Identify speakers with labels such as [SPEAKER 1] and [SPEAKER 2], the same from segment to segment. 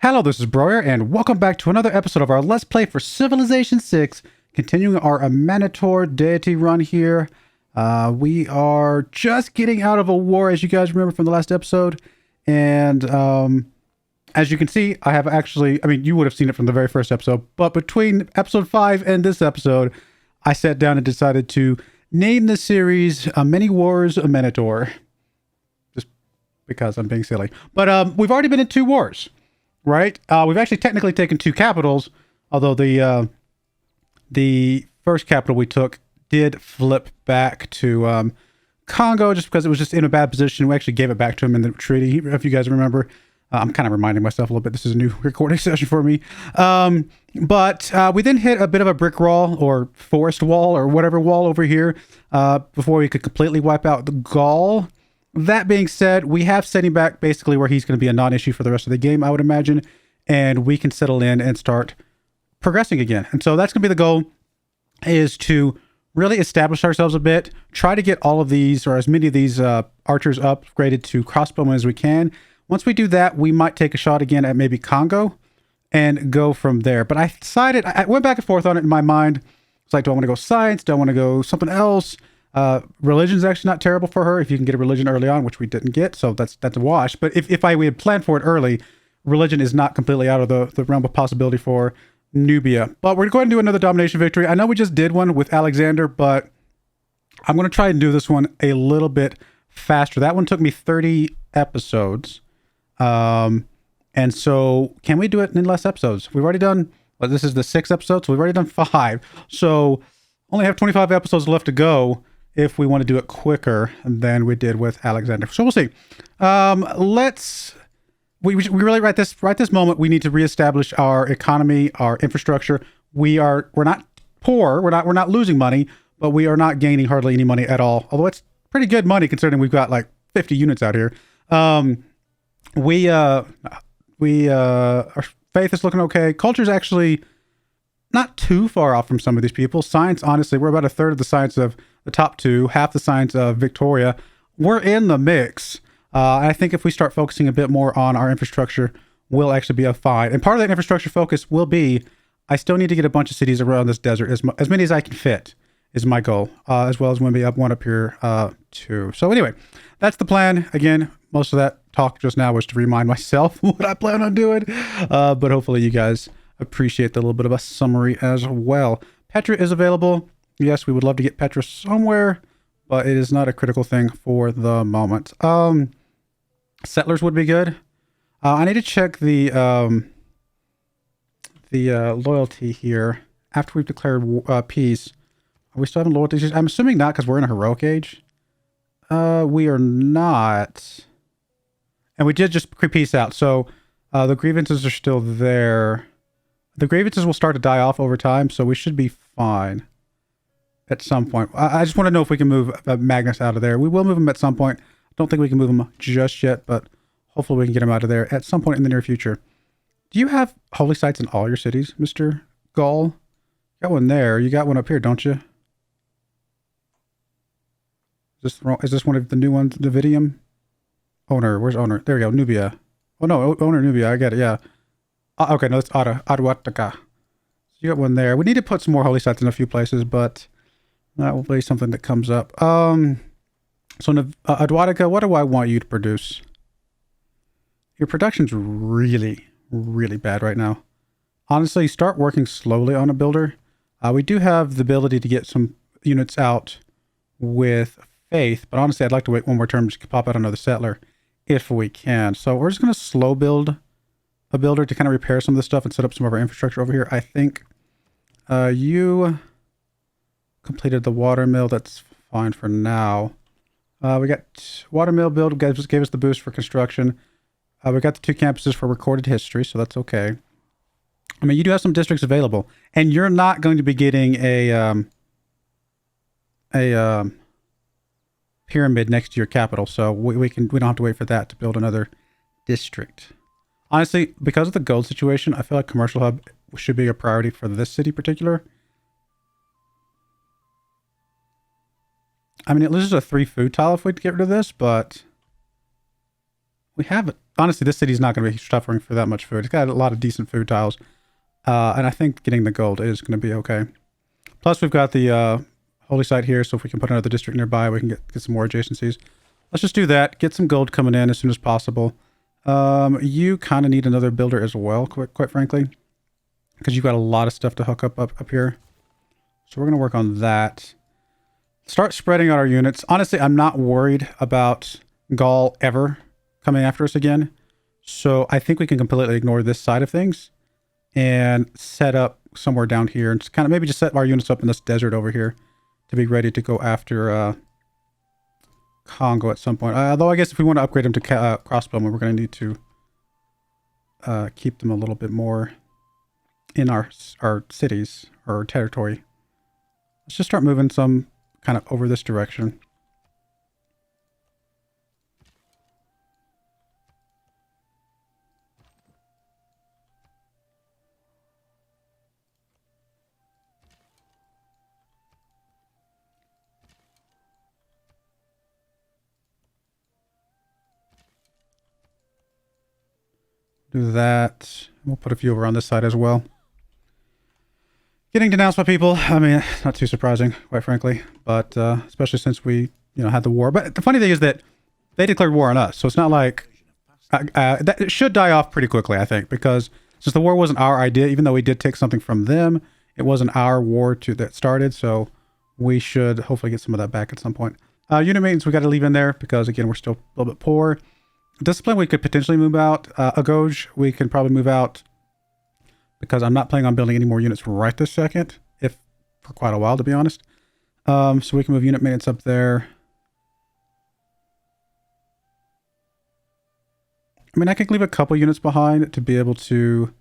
[SPEAKER 1] Hello, this is Broyar, and welcome back to another episode of our Let's Play for Civilization 6, continuing our Amanitore Deity run here. We are just getting out of a war, as you guys remember from the last episode, and as you can see, I have actually, you would have seen it from the very first episode, but between episode 5 and this episode, I sat down and decided to name the series Many Wars Aminitore, just because I'm being silly. But we've already been in 2 wars. Right? We've actually technically taken 2 capitals, although the first capital we took did flip back to Congo just because it was just in a bad position. We actually gave it back to him in the treaty, if you guys remember. I'm kind of reminding myself a little bit. This is a new recording session for me. But we then hit a bit of a brick wall or forest wall or whatever wall over here before we could completely wipe out the Gaul. That being said, we have setting back basically where he's going to be a non-issue for the rest of the game, I would imagine, and we can settle in and start progressing again. And so that's going to be the goal, is to really establish ourselves a bit, try to get all of these, or as many of these archers upgraded to crossbowmen as we can. Once we do that, we might take a shot again at maybe Congo and go from there. But I decided, I went back and forth on it in my mind. It's like, do I want to go science? Do I want to go something else? Religion's actually not terrible for her if you can get a religion early on, which we didn't get, so that's a wash. But if we had planned for it early, religion is not completely out of the realm of possibility for Nubia. But we're going to do another domination victory. I know we just did one with Alexander, but I'm going to try and do this one a little bit faster. That one took me 30 episodes. And so can we do it in less episodes? We've already done, well, this is the 6th episode, so we've already done 5. So only have 25 episodes left to go if we want to do it quicker than we did with Alexander. So we'll see. We really right this moment, we need to reestablish our economy, our infrastructure. We're not poor. We're not losing money, but we are not gaining hardly any money at all. Although it's pretty good money considering we've got like 50 units out here. Our faith is looking okay. Culture's actually not too far off from some of these people. Science, honestly, we're about a third of the science of the top 2, half the science of Victoria. We're in the mix. I think if we start focusing a bit more on our infrastructure, we'll actually be fine. And part of that infrastructure focus will be, I still need to get a bunch of cities around this desert, as many as I can fit, is my goal, as well as maybe one up here too. So anyway, that's the plan. Again, most of that talk just now was to remind myself what I plan on doing, but hopefully you guys appreciate the little bit of a summary as well. Petra is available. Yes, we would love to get Petra somewhere, but it is not a critical thing for the moment. Settlers would be good. I need to check the loyalty here after we've declared peace. Are we still having loyalty? I'm assuming not, because we're in a heroic age. We are not, and we did just peace out. So the grievances are still there. The grievances will start to die off over time, so we should be fine at some point. I just want to know if we can move Magnus out of there. We will move him at some point. I don't think we can move him just yet, but hopefully we can get him out of there at some point in the near future. Do you have holy sites in all your cities, Mr. Gaul? You got one there. You got one up here, don't you? Is this one of the new ones, Davidium? Owner, where's owner? There we go, Nubia. Oh no, owner Nubia, I get it, yeah. Okay, no, it's Adwataka. So you got one there. We need to put some more holy sites in a few places, but that will be something that comes up. So Adwataka, what do I want you to produce? Your production's really, really bad right now. Honestly, start working slowly on a builder. We do have the ability to get some units out with faith, but honestly, I'd like to wait one more turn to pop out another settler if we can. So we're just going to slow build a builder to kind of repair some of this stuff and set up some of our infrastructure over here. I think you completed the water mill. That's fine for now. We got water mill build, gave us the boost for construction. We got the 2 campuses for recorded history, so that's okay. I mean, you do have some districts available, and you're not going to be getting a pyramid next to your capital, so we don't have to wait for that to build another district. Honestly, because of the gold situation, I feel like commercial hub should be a priority for this city in particular. I mean, it loses a 3 food tile if we get rid of this, but we have honestly, this city's not going to be suffering for that much food. It's got a lot of decent food tiles. And I think getting the gold is going to be okay. Plus, we've got the holy site here, so if we can put another district nearby, we can get some more adjacencies. Let's just do that. Get some gold coming in as soon as possible. You kind of need another builder as well, quite frankly, because you've got a lot of stuff to hook up here. So we're going to work on that. Start spreading out our units. Honestly, I'm not worried about Gaul ever coming after us again. So I think we can completely ignore this side of things and set up somewhere down here and just kind of maybe just set our units up in this desert over here to be ready to go after Congo at some point. Although I guess if we want to upgrade them to crossbowmen, we're going to need to keep them a little bit more in our cities or territory. Let's just start moving some kind of over this direction. Do that. We'll put a few over on this side as well. Getting denounced by people, I mean, not too surprising, quite frankly, but especially since we, had the war. But the funny thing is that they declared war on us, so it's not like that. It should die off pretty quickly, I think, because since the war wasn't our idea, even though we did take something from them, it wasn't our war that started. So we should hopefully get some of that back at some point. Unit maintenance we got to leave in there because again we're still a little bit poor. Discipline we could potentially move out. Agoj we can probably move out, because I'm not planning on building any more units right this second, if for quite a while, to be honest. So we can move unit maintenance up there. I mean, I can leave a couple units behind to be able to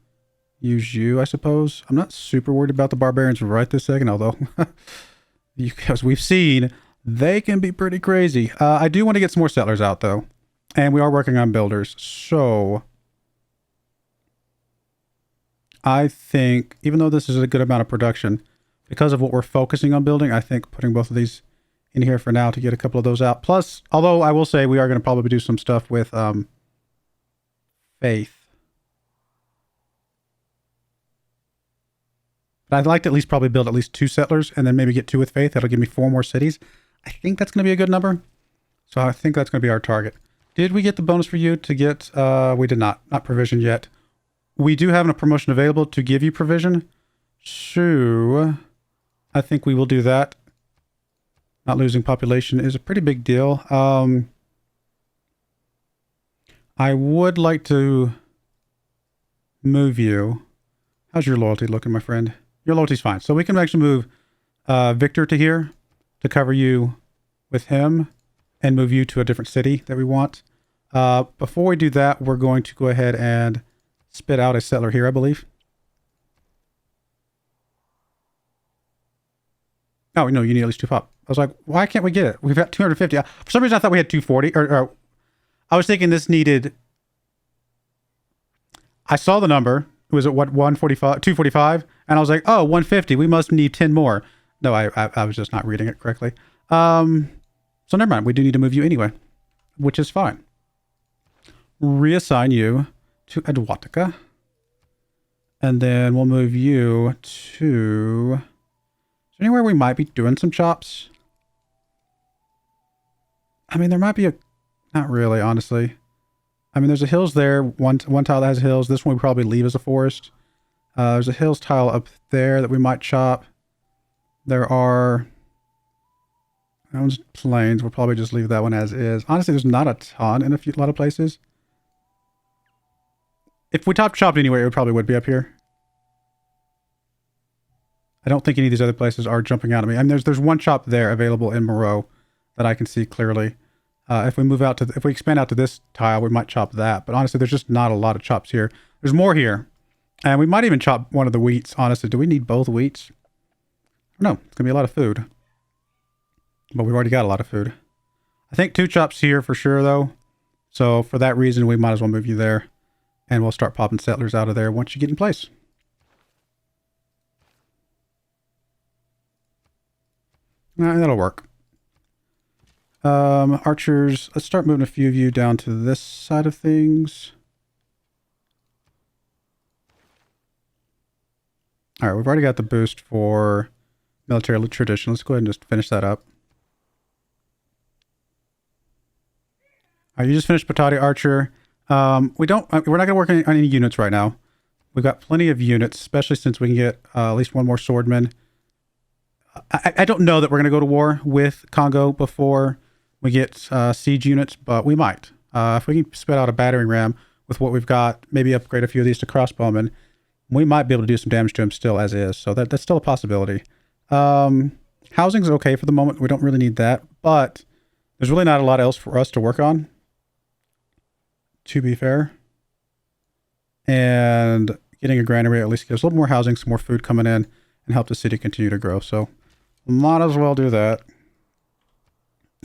[SPEAKER 1] use you, I suppose. I'm not super worried about the barbarians right this second, although, because we've seen, they can be pretty crazy. I do want to get some more settlers out, though. And we are working on builders, so I think, even though this is a good amount of production, because of what we're focusing on building, I think putting both of these in here for now to get a couple of those out. Plus, although I will say we are going to probably do some stuff with faith. But I'd like to at least probably build at least 2 settlers and then maybe get 2 with faith. That'll give me 4 more cities. I think that's going to be a good number. So I think that's going to be our target. Did we get the bonus for you to get... we did not. Not provision yet. We do have a promotion available to give you provision. So I think we will do that. Not losing population is a pretty big deal. I would like to move you. How's your loyalty looking, my friend? Your loyalty's fine. So we can actually move Victor to here to cover you with him and move you to a different city that we want. Before we do that, we're going to go ahead and spit out a settler here, I believe. Oh, no, you need at least 2 pop. I was like, why can't we get it? We've got 250. For some reason, I thought we had 240. Or I was thinking this needed... I saw the number. It was at what, 145, 245? And I was like, oh, 150. We must need 10 more. No, I was just not reading it correctly. So never mind. We do need to move you anyway, which is fine. Reassign you to Edwatica. And then we'll move you to... Is there anywhere we might be doing some chops? I mean, there might be a... Not really, honestly. I mean, there's a hills there. One tile that has hills. This one we probably leave as a forest. There's a hills tile up there that we might chop. There are... That one's plains. We'll probably just leave that one as is. Honestly, there's not a ton in a lot of places. If we chopped anywhere, it probably would be up here. I don't think any of these other places are jumping out at me. I mean, there's one chop there available in Moreau that I can see clearly. If we expand out to this tile, we might chop that. But honestly, there's just not a lot of chops here. There's more here. And we might even chop one of the wheats, honestly. Do we need both wheats? No, it's going to be a lot of food. But we've already got a lot of food. I think 2 chops here for sure, though. So for that reason, we might as well move you there. And we'll start popping settlers out of there once you get in place. That'll work. Archers, let's start moving a few of you down to this side of things. All right, we've already got the boost for military tradition. Let's go ahead and just finish that up. All right, you just finished Pítati Archer. We're not going to work on any units right now. We've got plenty of units, especially since we can get at least one more swordman. I don't know that we're going to go to war with Congo before we get siege units, but we might. If we can spit out a battering ram with what we've got, maybe upgrade a few of these to crossbowmen, we might be able to do some damage to him still as is. So that's still a possibility. Housing's okay for the moment. We don't really need that, but there's really not a lot else for us to work on, to be fair. And getting a granary at least gives a little more housing, some more food coming in, and help the city continue to grow. So might as well do that.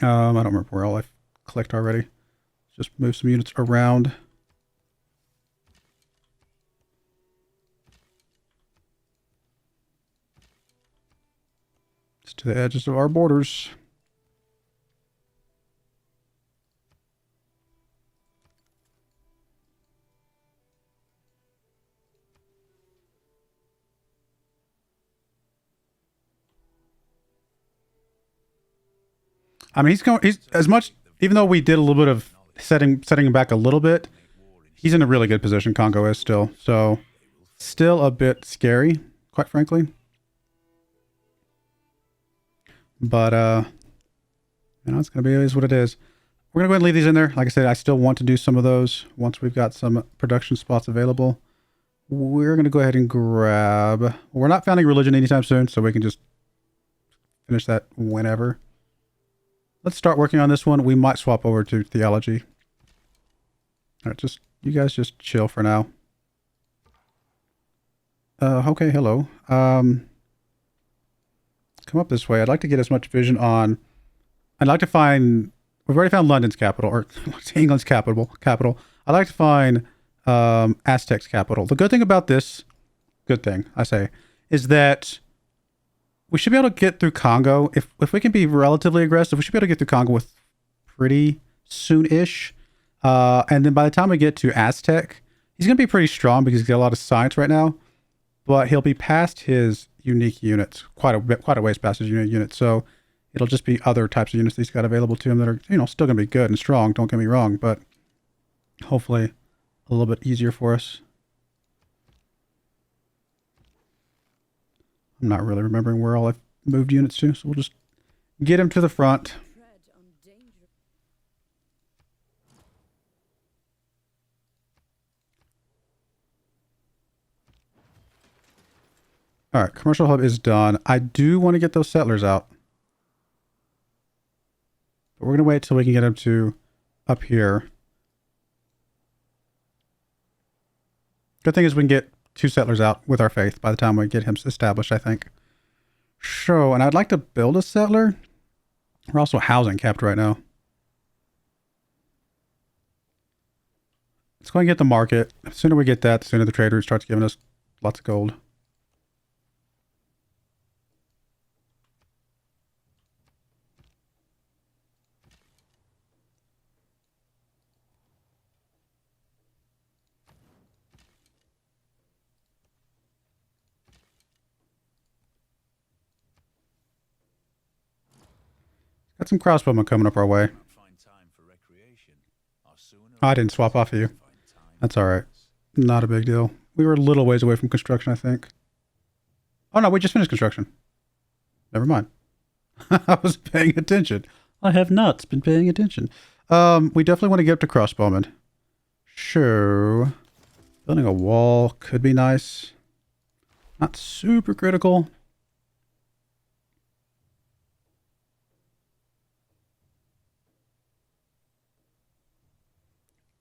[SPEAKER 1] I don't remember where all I've clicked already. Just move some units around. Just to the edges of our borders. I mean, he's as much, even though we did a little bit of setting him back a little bit, he's in a really good position, Congo is still. So, still a bit scary, quite frankly. But, it's going to be is what it is. We're going to go ahead and leave these in there. Like I said, I still want to do some of those once we've got some production spots available. We're going to go ahead and grab... We're not founding religion anytime soon, so we can just finish that whenever. Let's start working on this one. We might swap over to theology. All right, you guys just chill for now. Okay, hello. Come up this way. I'd like to get as much vision on... I'd like to find... We've already found London's capital, or England's capital. I'd like to find Aztec's capital. The good thing about this... Good thing, I say, is that... We should be able to get through Congo. If we can be relatively aggressive, we should be able to get through Congo with pretty soon-ish. And then by the time we get to Aztec, he's going to be pretty strong because he's got a lot of science right now. But he'll be past his unique units, quite a ways past his unique units. So it'll just be other types of units that he's got available to him that are, still going to be good and strong. Don't get me wrong, but hopefully a little bit easier for us. I'm not really remembering where all I've moved units to, so we'll just get him to the front. All right, commercial hub is done. I do want to get those settlers out. But we're going to wait till we can get them to up here. Good thing is we can get 2 settlers out with our faith by the time we get him established, I think. So, and I'd like to build a settler. We're also housing capped right now. Let's go and get the market. The sooner we get that, the sooner the trader starts giving us lots of gold. Got some crossbowmen coming up our way. Oh, I didn't swap off of you. That's all right. Not a big deal. We were a little ways away from construction, I think. Oh, no, we just finished construction. Never mind. I was paying attention. I have not been paying attention. We definitely want to get up to crossbowmen. Sure. Building a wall could be nice. Not super critical.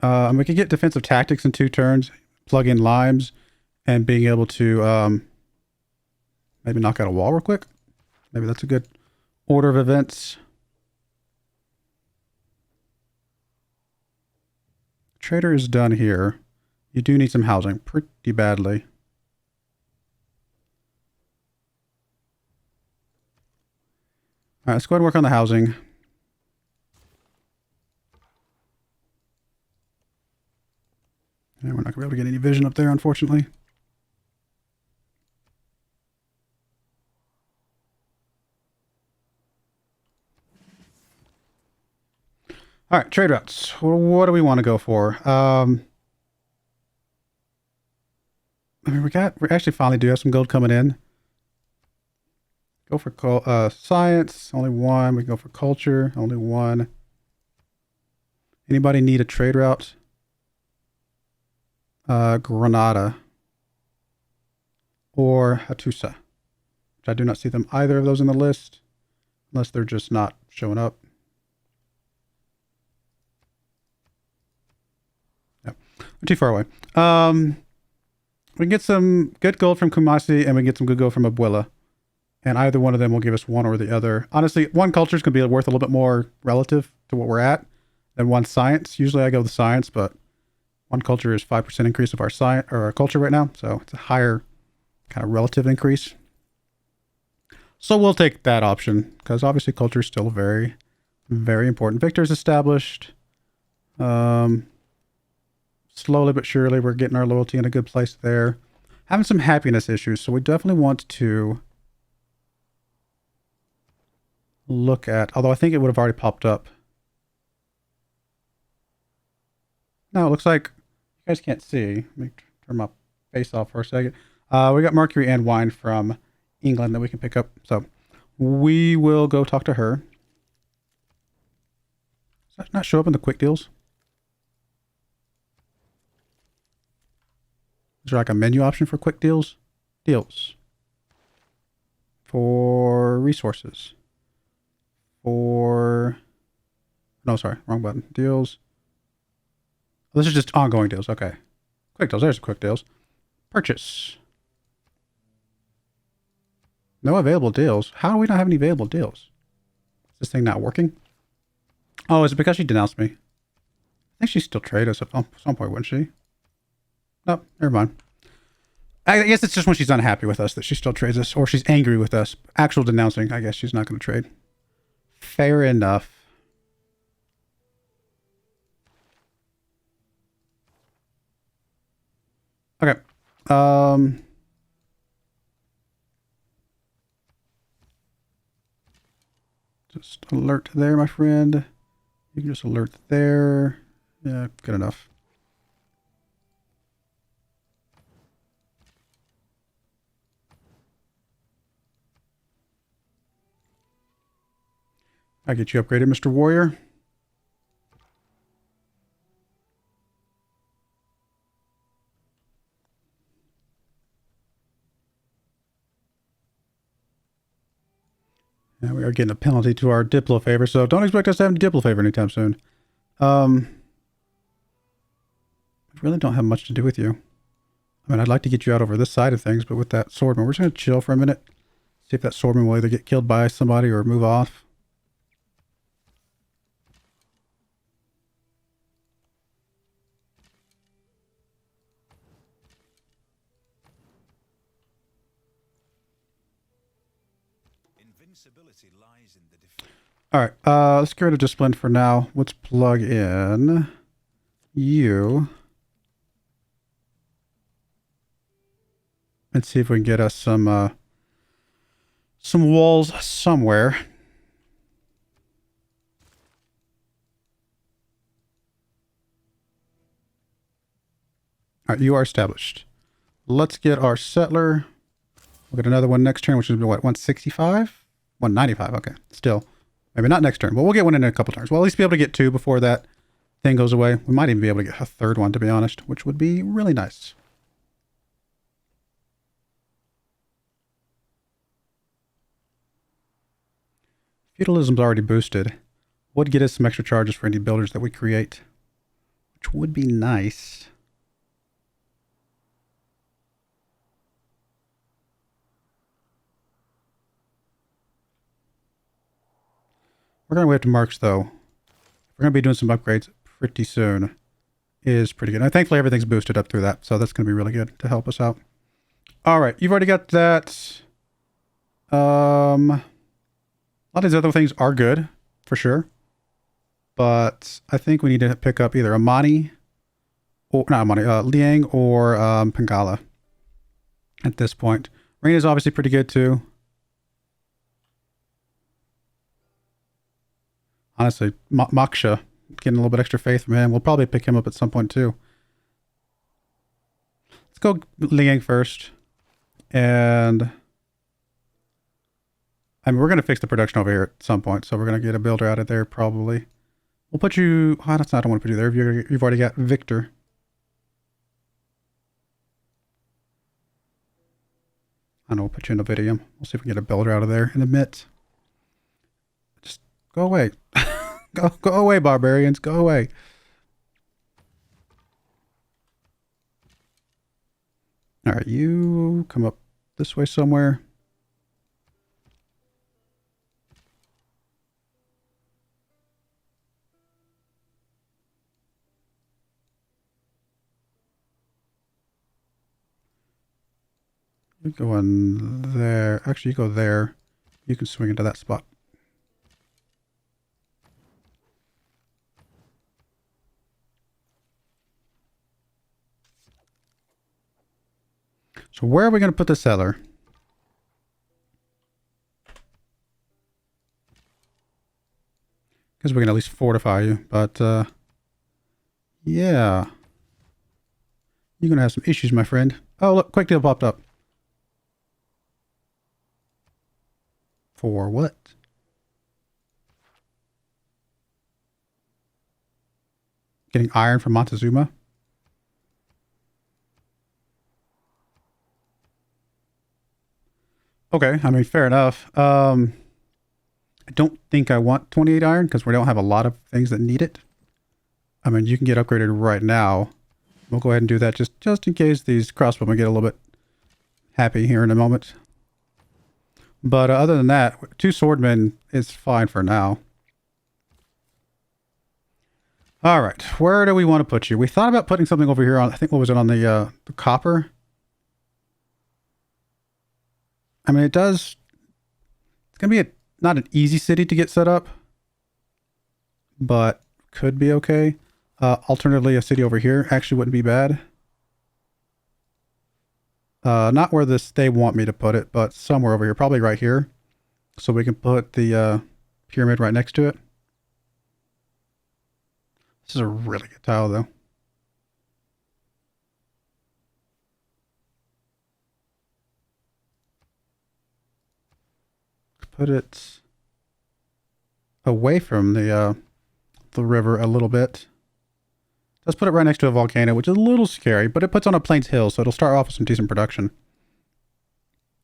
[SPEAKER 1] And we could get defensive tactics in 2 turns, plug in limes, and being able to maybe knock out a wall real quick. Maybe that's a good order of events. Trader is done here. You do need some housing pretty badly. All right, let's go ahead and work on the housing. Yeah, we're not going to be able to get any vision up there, unfortunately. All right, trade routes. What do we want to go for? I mean, we actually finally do have some gold coming in. Go for science, only one. We can go for culture, only one. Anybody need a trade route? Granada or Hattusa, which I do not see them either of those in the list, unless they're just not showing up. Yep, we're too far away. We can get some good gold from Kumasi, and we can get some good gold from Abuela. And either one of them will give us one or the other. Honestly, one culture is going to be worth a little bit more relative to what we're at than one science. Usually I go with science, but one culture is 5% increase of our science or our culture right now. So it's a higher kind of relative increase. So we'll take that option because obviously culture is still very, very important. Victor's established. Slowly but surely we're getting our loyalty in a good place there. Having some happiness issues. So we definitely want to look at, although I think it would have already popped up. No, it looks like you guys can't see. Let me turn my face off for a second. We got Mercury and wine from England that we can pick up. So we will go talk to her. Does that not show up in the quick deals? Is there like a menu option for quick deals? Deals. For resources. No, sorry, wrong button. Deals. This is just ongoing deals. Okay. Quick deals. There's the quick deals. Purchase. No available deals. How do we not have any available deals? Is this thing not working? Oh, is it because she denounced me? I think she still trade us at some point, wouldn't she? Nope, never mind. I guess it's just when she's unhappy with us that she still trades us, or she's angry with us. Actual denouncing, I guess she's not going to trade. Fair enough. Okay. Just alert there, my friend. You can just alert there. Yeah, good enough. I get you upgraded, Mr. Warrior. Yeah, we are getting a penalty to our Diplo favor, so don't expect us to have any Diplo favor anytime soon. I really don't have much to do with you. I mean, I'd like to get you out over this side of things, but with that swordman, we're just going to chill for a minute. See if that swordman will either get killed by somebody or move off.
[SPEAKER 2] Lies in the
[SPEAKER 1] all right, let's get rid of discipline for now. Let's plug in you and see if we can get us some walls somewhere. All right, you are established. Let's get our settler. We'll get another one next turn, which is what, 165? 195, okay. Still. Maybe not next turn, but we'll get one in a couple turns. We'll at least be able to get two before that thing goes away. We might even be able to get a third one, to be honest, which would be really nice. Feudalism's already boosted. Would get us some extra charges for any builders that we create, which would be nice. We're going to wait to Marks, though. We're going to be doing some upgrades pretty soon. Is pretty good. And thankfully, everything's boosted up through that, so that's going to be really good to help us out. All right, you've already got that. A lot of these other things are good, for sure. But I think we need to pick up either Amani or not money, Liang or Pangala at this point. Rain is obviously pretty good too. Honestly, Moksha, getting a little bit extra faith from him. We'll probably pick him up at some point too. Let's go Liang first. And I mean, we're going to fix the production over here at some point. So we're going to get a builder out of there probably. We'll put you... Oh, that's not, I don't want to put you there. You've already got Victor. I know, we'll put you in Ovidium. We'll see if we can get a builder out of there in a bit. Just go away. Go away, barbarians. Go away. All right, you come up this way somewhere. You go in there. Actually, you go there. You can swing into that spot. So where are we going to put the cellar? Because we can at least fortify you. But, yeah. You're going to have some issues, my friend. Oh, look, quick deal popped up. For what? Getting iron from Montezuma? Okay, I mean, fair enough. I don't think I want 28 iron because we don't have a lot of things that need it. I mean, you can get upgraded right now. We'll go ahead and do that just in case these crossbowmen get a little bit happy here in a moment. But other than that, 2 swordmen is fine for now. All right, where do we want to put you? We thought about putting something over here on, I think, what was it, on the copper? I mean, it's going to be not an easy city to get set up, but could be okay. Alternatively, a city over here actually wouldn't be bad. Not where they want me to put it, but somewhere over here, probably right here. So we can put the pyramid right next to it. This is a really good tile, though. Put it away from the river a little bit. Let's put it right next to a volcano, which is a little scary, but it puts on a plains hill, so it'll start off with some decent production.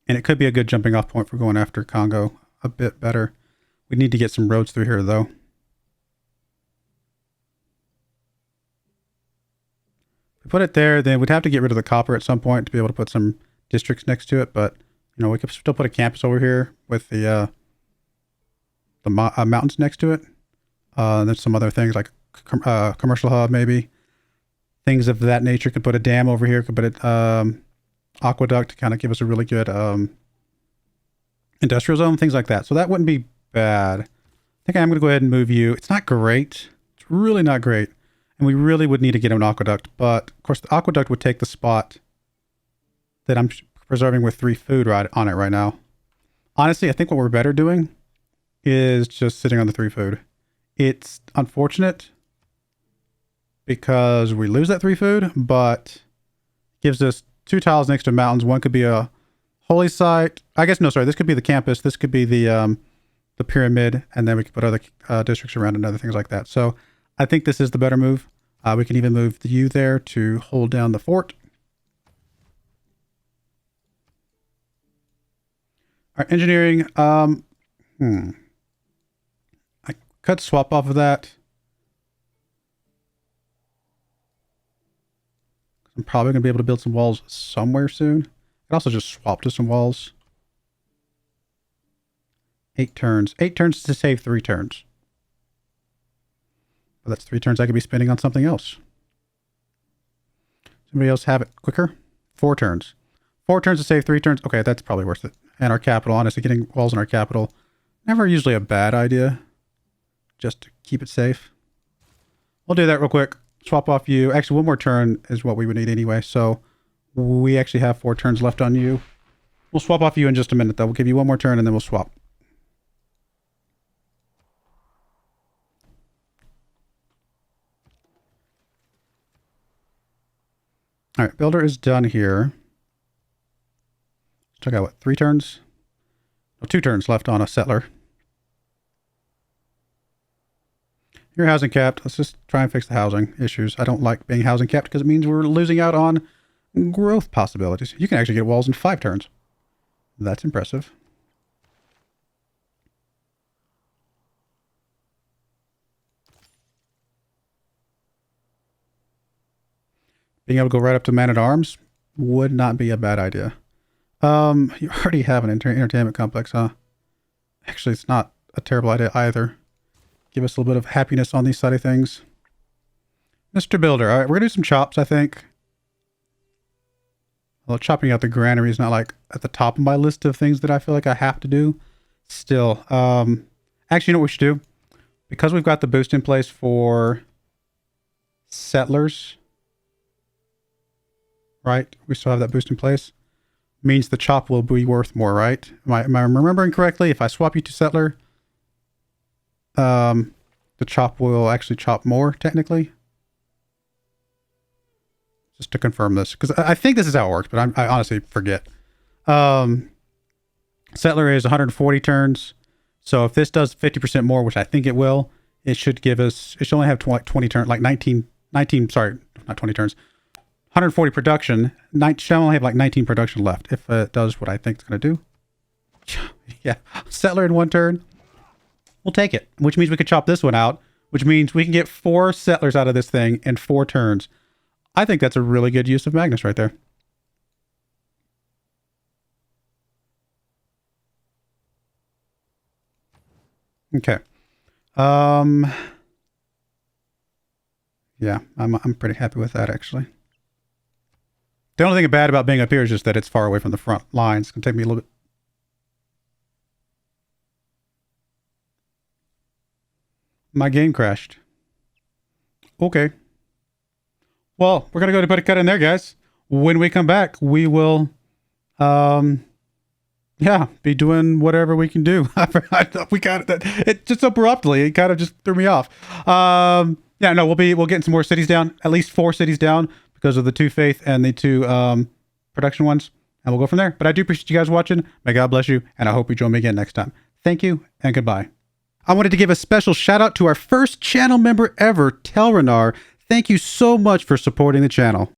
[SPEAKER 1] And it could be a good jumping off point for going after Congo a bit better. We need to get some roads through here, though. If we put it there, then we'd have to get rid of the copper at some point to be able to put some districts next to it, but you know, we could still put a campus over here with the mountains next to it. There's some other things like commercial hub, maybe. Things of that nature. Could put a dam over here. Could put an aqueduct to kind of give us a really good industrial zone. Things like that. So that wouldn't be bad. I think I'm going to go ahead and move you. It's not great. It's really not great. And we really would need to get an aqueduct. But, of course, the aqueduct would take the spot that I'm preserving with 3 food right on it right now. Honestly, I think what we're better doing is just sitting on the 3 food. It's unfortunate because we lose that 3 food, but gives us 2 tiles next to mountains. One could be a holy site. I guess, no, sorry. This could be the campus. This could be the pyramid, and then we could put other districts around and other things like that. So I think this is the better move. We can even move the U there to hold down the fort. All right, engineering. I could swap off of that. I'm probably going to be able to build some walls somewhere soon. I could also just swap to some walls. 8 turns. 8 turns to save 3 turns. But that's 3 turns I could be spending on something else. Somebody else have it quicker? 4 turns. 4 turns to save 3 turns. Okay, that's probably worth it. And our capital, honestly, getting walls in our capital, never usually a bad idea. Just to keep it safe. We'll do that real quick. Swap off you. Actually, one more turn is what we would need anyway. So we actually have 4 turns left on you. We'll swap off you in just a minute, though. We'll give you one more turn, and then we'll swap. All right, builder is done here. Still got, what, 3 turns? No, 2 turns left on a settler. You're housing capped. Let's just try and fix the housing issues. I don't like being housing capped because it means we're losing out on growth possibilities. You can actually get walls in 5 turns. That's impressive. Being able to go right up to man-at-arms would not be a bad idea. You already have an entertainment complex, huh? Actually, it's not a terrible idea either. Give us a little bit of happiness on these side of things. Mr. Builder. All right, we're going to do some chops, I think. Although chopping out the granary is not like at the top of my list of things that I feel like I have to do. Still. Actually, you know what we should do? Because we've got the boost in place for settlers. Right? We still have that boost in place. Means the chop will be worth more, right? Am I remembering correctly? If I swap you to settler, the chop will actually chop more, technically. Just to confirm this, because I think this is how it works, but I honestly forget. Settler is 140 turns, so if this does 50% more, which I think it will, it should give us, it should only have 20 turns, like 19, sorry, not 20 turns, 140 production, should only have like 19 production left, if it does what I think it's going to do. Yeah, settler in 1 turn. We'll take it, which means we could chop this one out, which means we can get 4 settlers out of this thing in 4 turns. I think that's a really good use of Magnus right there. Okay. Yeah, I'm pretty happy with that, actually. The only thing bad about being up here is just that it's far away from the front lines. It's going to take me a little bit. My game crashed. Okay. Well, we're going to go ahead and put a cut in there, guys. When we come back, we will, yeah, be doing whatever we can do. We got it just abruptly. It kind of just threw me off. Yeah, no, we'll get some more cities down, at least 4 cities down because of the 2 faith and the 2 production ones. And we'll go from there. But I do appreciate you guys watching. May God bless you. And I hope you join me again next time. Thank you and goodbye. I wanted to give a special shout out to our first channel member ever, Telrenar. Thank you so much for supporting the channel.